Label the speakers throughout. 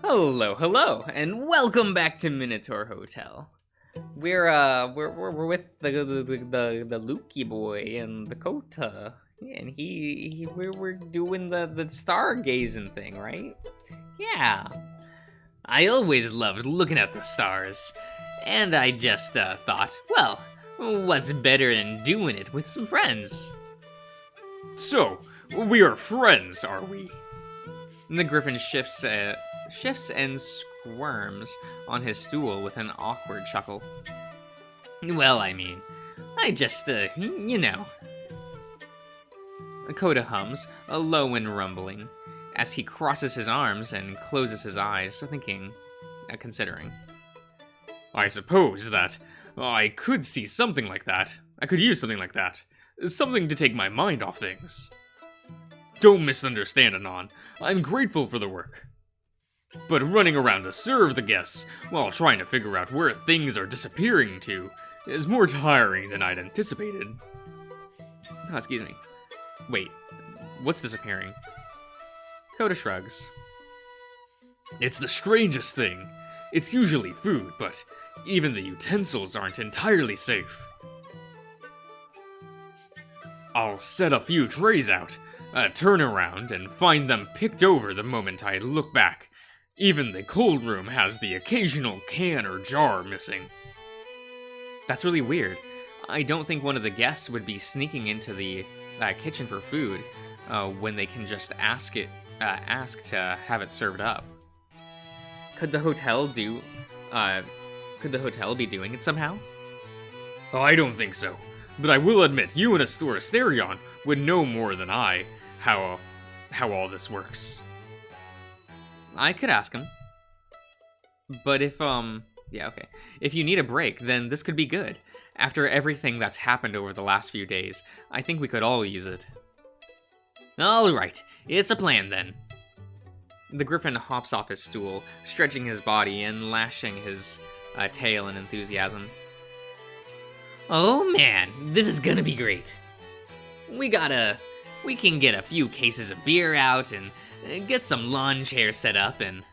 Speaker 1: Hello, hello, and welcome back to Minotaur Hotel. We're with the Lukey boy and the Kota, and we're doing the stargazing thing, right? Yeah. I always loved looking at the stars, and I just thought, well, what's better than doing it with some friends?
Speaker 2: So, we are friends, are we?
Speaker 1: The Griffin shifts and squirms on his stool with an awkward chuckle. Well, I mean, I just, you know. Coda hums, low and rumbling, as he crosses his arms and closes his eyes, thinking, considering.
Speaker 2: I suppose that I could see something like that. I could use something like that. Something to take my mind off things. Don't misunderstand, Anon. I'm grateful for the work. But running around to serve the guests while trying to figure out where things are disappearing to is more tiring than I'd anticipated.
Speaker 1: Oh, excuse me. Wait, what's disappearing? Coda shrugs.
Speaker 2: It's the strangest thing. It's usually food, but even the utensils aren't entirely safe. I'll set a few trays out, turn around, and find them picked over the moment I look back. Even the cold room has the occasional can or jar missing.
Speaker 1: That's really weird. I don't think one of the guests would be sneaking into the kitchen for food when they can just ask to have it served up. Could the hotel be doing it somehow?
Speaker 2: I don't think so, but I will admit you and Asterion would know more than I how all this works.
Speaker 1: I could ask him. But if if you need a break, then this could be good. After everything that's happened over the last few days, I think we could all use it. All right, it's a plan then. The Griffin hops off his stool, stretching his body and lashing his tail in enthusiasm. Oh man, this is gonna be great. We can get a few cases of beer out and get some lawn chairs set up and...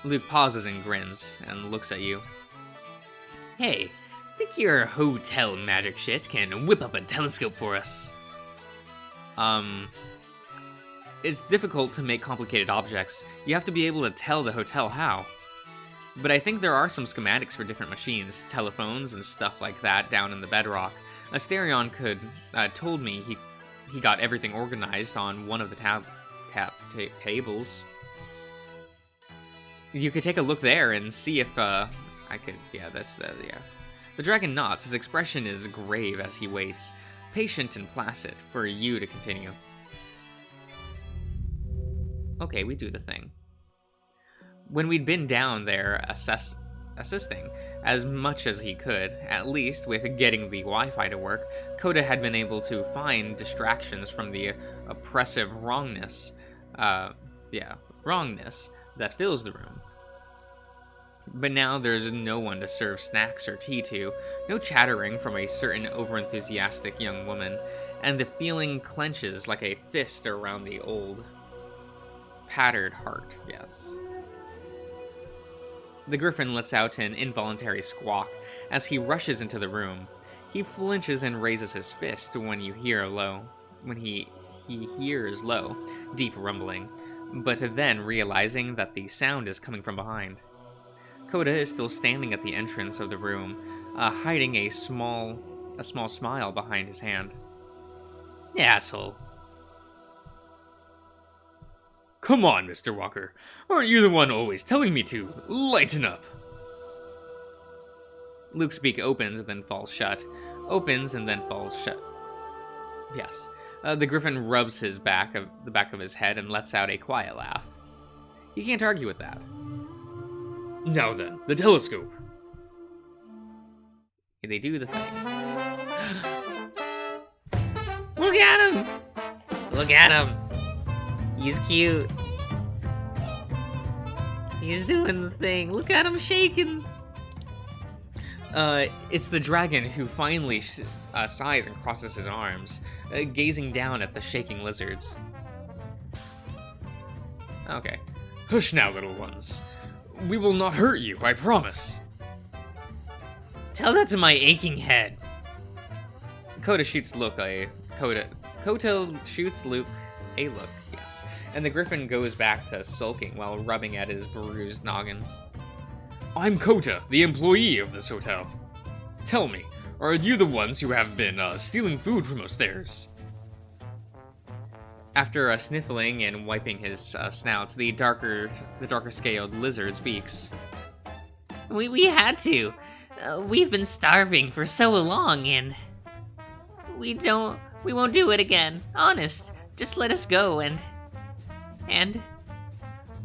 Speaker 1: Luke pauses and grins and looks at you. Hey, think your hotel magic shit can whip up a telescope for us? It's difficult to make complicated objects. You have to be able to tell the hotel how. But I think there are some schematics for different machines, telephones and stuff like that down in the bedrock. Asterion told me he got everything organized on one of the tables. You could take a look there and see if I could. Yeah. The dragon nods. His expression is grave as he waits, patient and placid, for you to continue. Okay, we do the thing. When we'd been down there assisting as much as he could, at least with getting the Wi-Fi to work, Coda had been able to find distractions from the oppressive wrongness that fills the room. But now there's no one to serve snacks or tea to, no chattering from a certain overenthusiastic young woman, and the feeling clenches like a fist around the old, pattered heart, yes. The Griffin lets out an involuntary squawk as he rushes into the room. He flinches and raises his fist when he hears low, deep rumbling, but then realizing that the sound is coming from behind. Coda is still standing at the entrance of the room, hiding a small smile behind his hand. Asshole.
Speaker 2: Come on, Mr. Walker. Aren't you the one always telling me to lighten up?
Speaker 1: Luke's beak opens and then falls shut. Opens and then falls shut. Yes. The Griffin rubs the back of his head and lets out a quiet laugh. You can't argue with that.
Speaker 2: Now then, the telescope.
Speaker 1: They do the thing. Look at him! Look at him! He's cute. He's doing the thing. Look at him shaking. It's the dragon who finally sighs and crosses his arms, gazing down at the shaking lizards. Okay.
Speaker 2: Hush now, little ones. We will not hurt you, I promise.
Speaker 1: Tell that to my aching head. Kota shoots Luke Koto shoots Luke a look, yes. And the griffin goes back to sulking while rubbing at his bruised noggin.
Speaker 2: I'm Kota, the employee of this hotel. Tell me, are you the ones who have been stealing food from upstairs?
Speaker 1: After sniffling and wiping his snouts, the darker scaled lizard speaks. We had to. We've been starving for so long, and we won't do it again. Honest, just let us go and.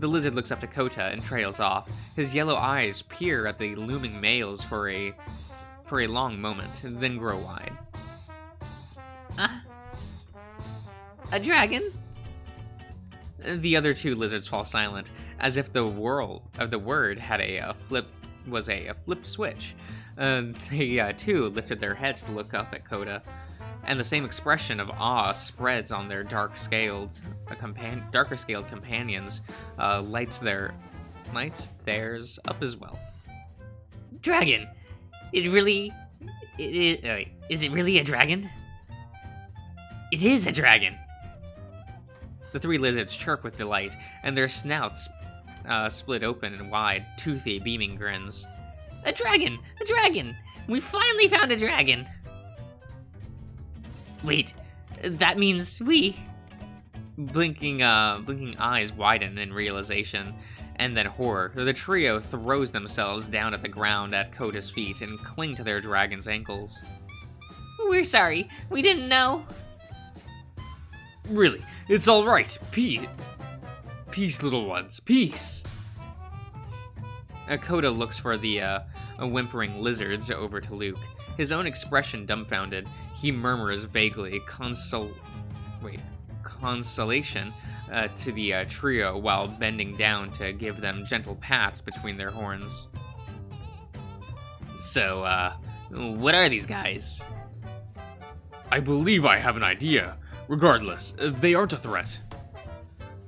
Speaker 1: The lizard looks up to Kota and trails off. His yellow eyes peer at the looming males for a long moment, then grow wide. A dragon? The other two lizards fall silent, as if the word had a flip switch. They too lifted their heads to look up at Kota, and the same expression of awe spreads on their darker scaled companions, lights theirs up as well. Dragon, is it really a dragon? It is a dragon. The three lizards chirp with delight, and their snouts split open in wide, toothy, beaming grins. A dragon! A dragon! We finally found a dragon! Wait, that means we... Blinking eyes widen in realization, and then horror. The trio throws themselves down at the ground at Kota's feet and cling to their dragon's ankles. We're sorry, we didn't know.
Speaker 2: Really, it's all right. Peace, little ones. Peace.
Speaker 1: Kota looks for the whimpering lizards over to Luke. His own expression dumbfounded, he murmurs vaguely consolation to the trio while bending down to give them gentle pats between their horns. So, what are these guys?
Speaker 2: I believe I have an idea. Regardless, they aren't a threat.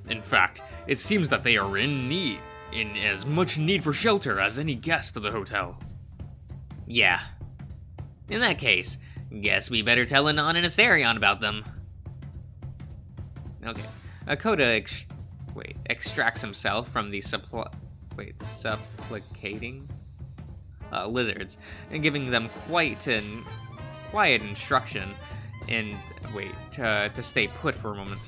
Speaker 2: In fact, it seems that they are in as much need for shelter as any guest of the hotel.
Speaker 1: Yeah. In that case, guess we better tell Anon and Asterion about them. Okay. Kota extracts himself from the supplicating lizards and giving them quiet instruction and to stay put for a moment.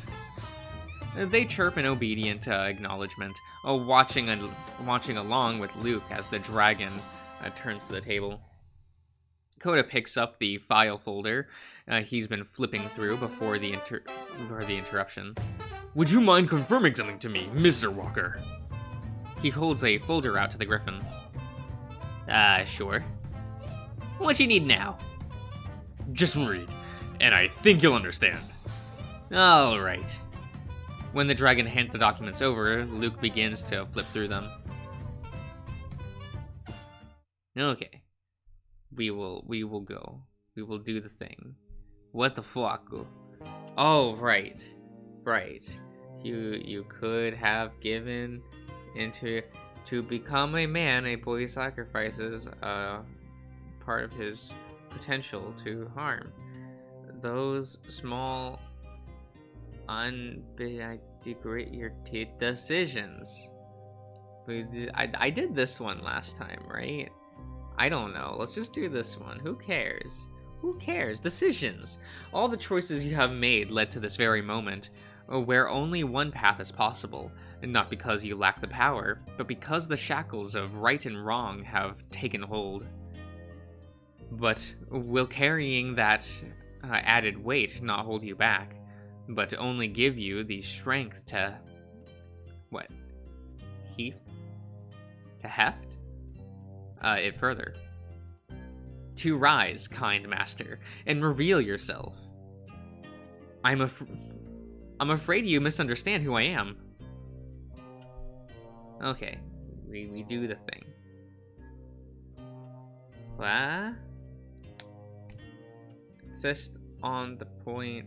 Speaker 1: They chirp in obedient acknowledgement, watching along with Luke as the dragon turns to the table. Kota picks up the file folder he's been flipping through before the interruption.
Speaker 2: Would you mind confirming something to me, Mr. Walker?
Speaker 1: He holds a folder out to the griffin. Sure. What you need now?
Speaker 2: Just read, and I think you'll understand.
Speaker 1: All right. When the dragon hands the documents over, Luke begins to flip through them. Okay. We will go. We will do the thing. What the fuck? Oh, right. You could have given to become a man. A boy sacrifices part of his potential to harm. Those small undegradated decisions. I did this one last time, right? I don't know. Let's just do this one. Who cares? Who cares? Decisions. All the choices you have made led to this very moment, where only one path is possible, and not because you lack the power, but because the shackles of right and wrong have taken hold. But will carrying that added weight not hold you back, but only give you the strength to... what? To heft? It further. To rise, kind master, and reveal yourself. I'm afraid you misunderstand who I am. Okay, we do the thing. What? Just on the point.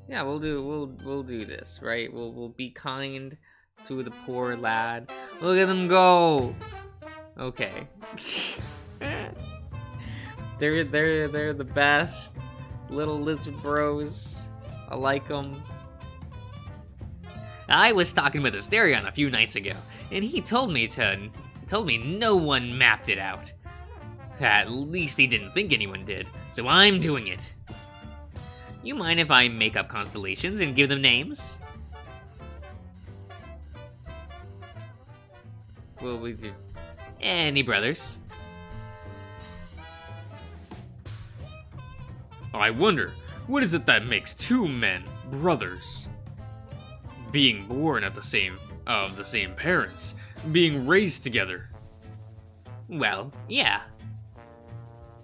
Speaker 1: Yeah, we'll do this, right? We'll be kind to the poor lad. Look at them go. Okay. they're the best. Little lizard bros. I like them. I was talking with Asterion a few nights ago, and he told me no one mapped it out. At least he didn't think anyone did, so I'm doing it. You mind if I make up constellations and give them names? Will we do? Any brothers?
Speaker 2: I wonder, what is it that makes two men brothers? Being born of the same parents, being raised together.
Speaker 1: Well, yeah.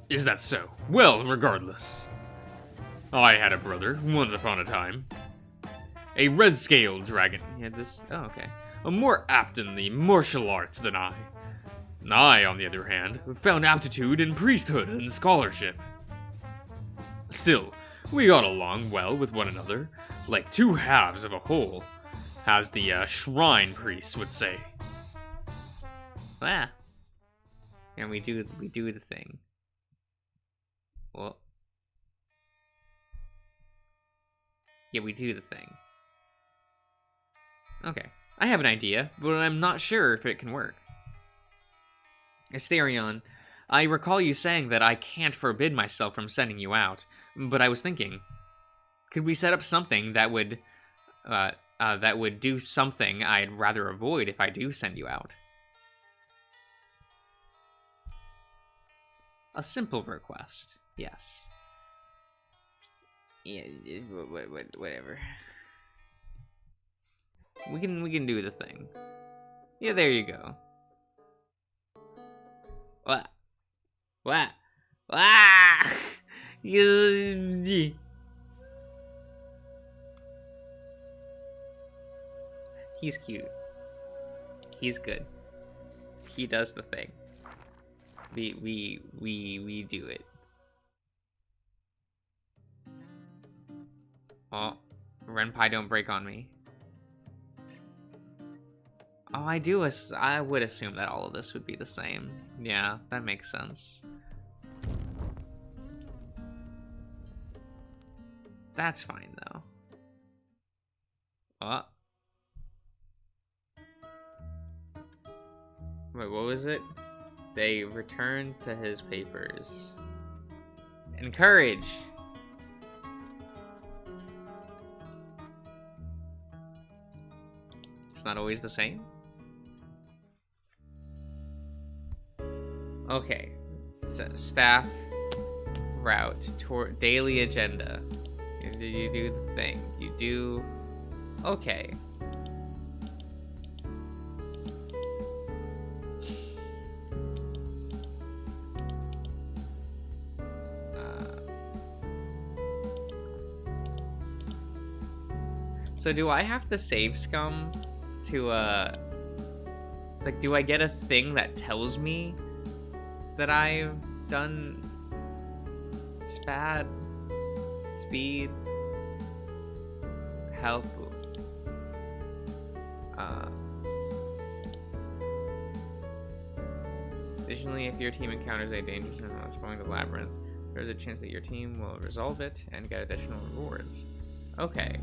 Speaker 2: Is that so? Well, regardless. I had a brother, once upon a time. A red-scaled dragon.
Speaker 1: Yeah, oh, okay.
Speaker 2: More apt in the martial arts than I. I, on the other hand, found aptitude in priesthood and scholarship. Still, we got along well with one another, like two halves of a whole, as the shrine priests would say.
Speaker 1: Ah. And we do the thing. Well. Yeah, we do the thing. Okay. I have an idea, but I'm not sure if it can work. Asterion, I recall you saying that I can't forbid myself from sending you out, but I was thinking, could we set up something that would do something I'd rather avoid if I do send you out? A simple request, yes. Yeah, whatever. We can do the thing. Yeah, there you go. What? He's cute. He's good. He does the thing. We do it. Oh, Renpai, don't break on me. Oh, I would assume that all of this would be the same. Yeah, that makes sense. That's fine, though. Oh. Wait, what was it? They returned to his papers. Encourage! It's not always the same? Okay. So, staff route toward daily agenda. You do the thing. You do. Okay. So do I have to save scum to like, do I get a thing that tells me that I've done speed, help, additionally, if your team encounters a danger zone while exploring the labyrinth, there's a chance that your team will resolve it and get additional rewards. Okay.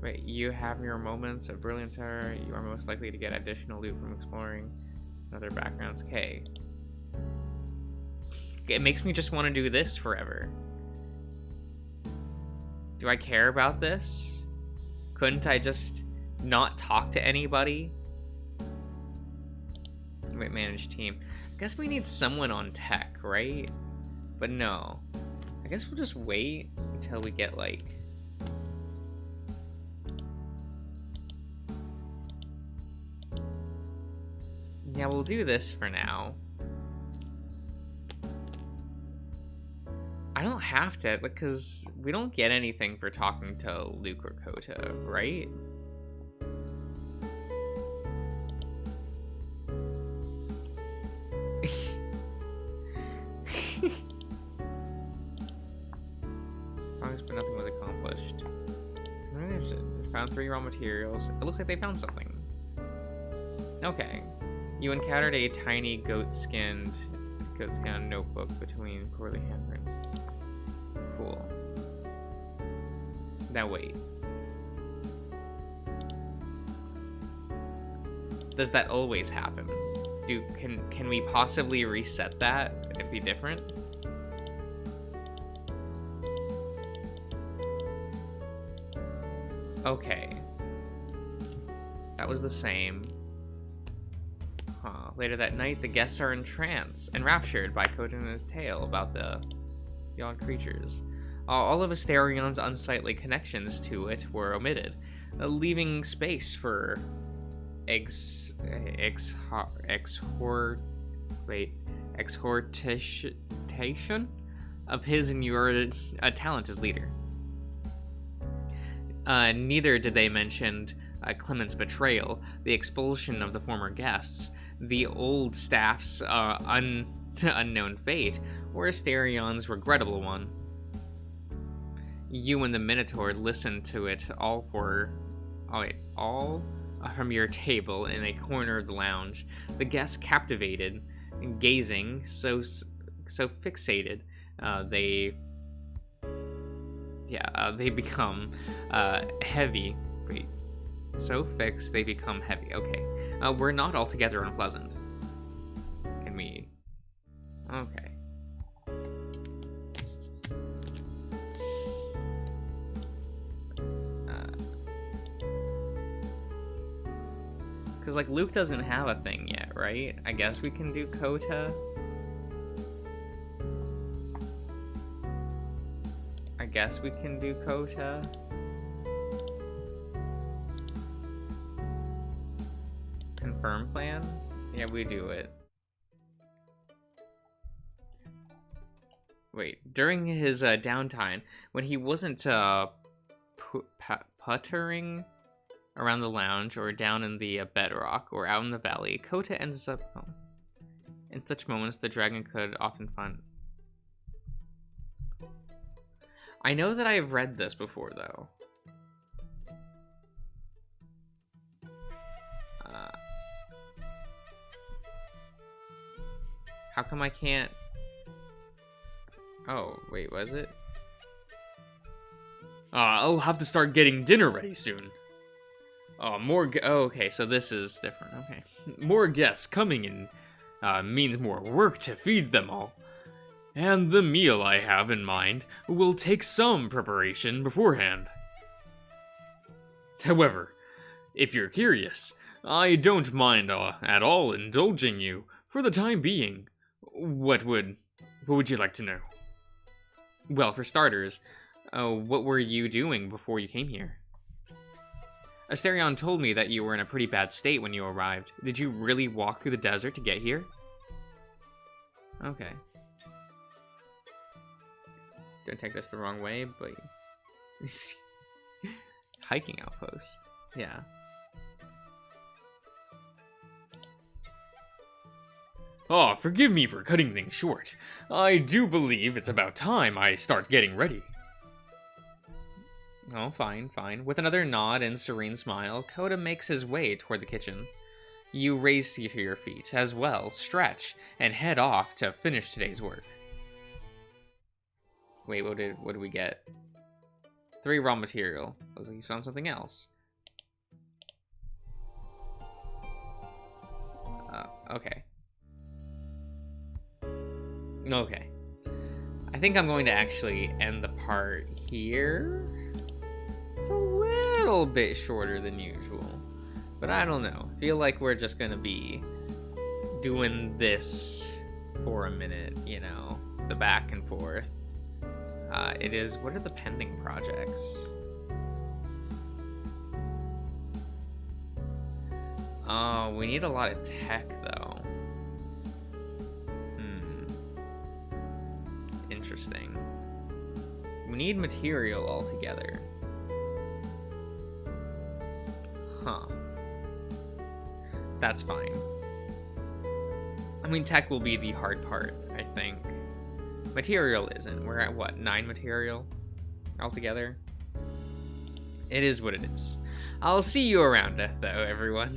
Speaker 1: Wait, you have your moments of brilliance, or you are most likely to get additional loot from exploring other backgrounds. Okay. It makes me just want to do this forever. Do I care about this? Couldn't I just not talk to anybody? Wait, manage team. I guess we need someone on tech, right? But no. I guess we'll just wait until we get, like... Yeah, we'll do this for now. I don't have to, because we don't get anything for talking to Luke or Kota, right? As long as nothing was accomplished. Found 3 raw materials. It looks like they found something. Okay. You encountered a tiny goat-skinned notebook between poorly handwritten. Cool. Now wait. Does that always happen? Can we possibly reset that and it be different? Okay. That was the same. Huh. Later that night, the guests are entranced, enraptured by Kota and his tale about the odd creatures. All of Asterion's unsightly connections to it were omitted, leaving space for exhortation of his and your talent as leader. Neither did they mention Clement's betrayal, the expulsion of the former guests, the old staff's unknown fate, or Asterion's regrettable one. You and the Minotaur listened to it all from your table in a corner of the lounge, the guests captivated, gazing, so fixated, they become heavy. Wait, so fixed they become heavy. Okay, we're not altogether unpleasant. Can we? Okay. Because, like, Luke doesn't have a thing yet, right? I guess we can do Kota. I guess we can do Kota. Confirm plan? Yeah, we do it. Wait, during his downtime, when he wasn't puttering around the lounge or down in the bedrock or out in the valley, Kota ends up home. In such moments, the dragon could often find... I know that I've read this before, though. How come I can't... Oh, wait, was it?
Speaker 2: I'll have to start getting dinner ready soon.
Speaker 1: Okay, so this is different, okay.
Speaker 2: More guests coming in means more work to feed them all. And the meal I have in mind will take some preparation beforehand. However, if you're curious, I don't mind at all indulging you for the time being. What would you like to know?
Speaker 1: Well, for starters, what were you doing before you came here? Asterion told me that you were in a pretty bad state when you arrived. Did you really walk through the desert to get here? Okay. Don't take this the wrong way, but... Hiking outpost. Yeah.
Speaker 2: Forgive me for cutting things short. I do believe it's about time I start getting ready.
Speaker 1: Oh, fine, fine. With another nod and serene smile, Kota makes his way toward the kitchen. You raise to your feet, as well, stretch, and head off to finish today's work. Wait, what did we get? 3 raw material. Looks like you found something else. Okay. Okay. I think I'm going to actually end the part here. It's a little bit shorter than usual, but I don't know. I feel like we're just gonna be doing this for a minute, you know, the back and forth. It is, what are the pending projects? Oh, we need a lot of tech, though. Interesting. We need material altogether. Huh. That's fine. I mean, tech will be the hard part, I think. Material isn't. We're at, what, 9 material altogether? It is what it is. I'll see you around, though, everyone.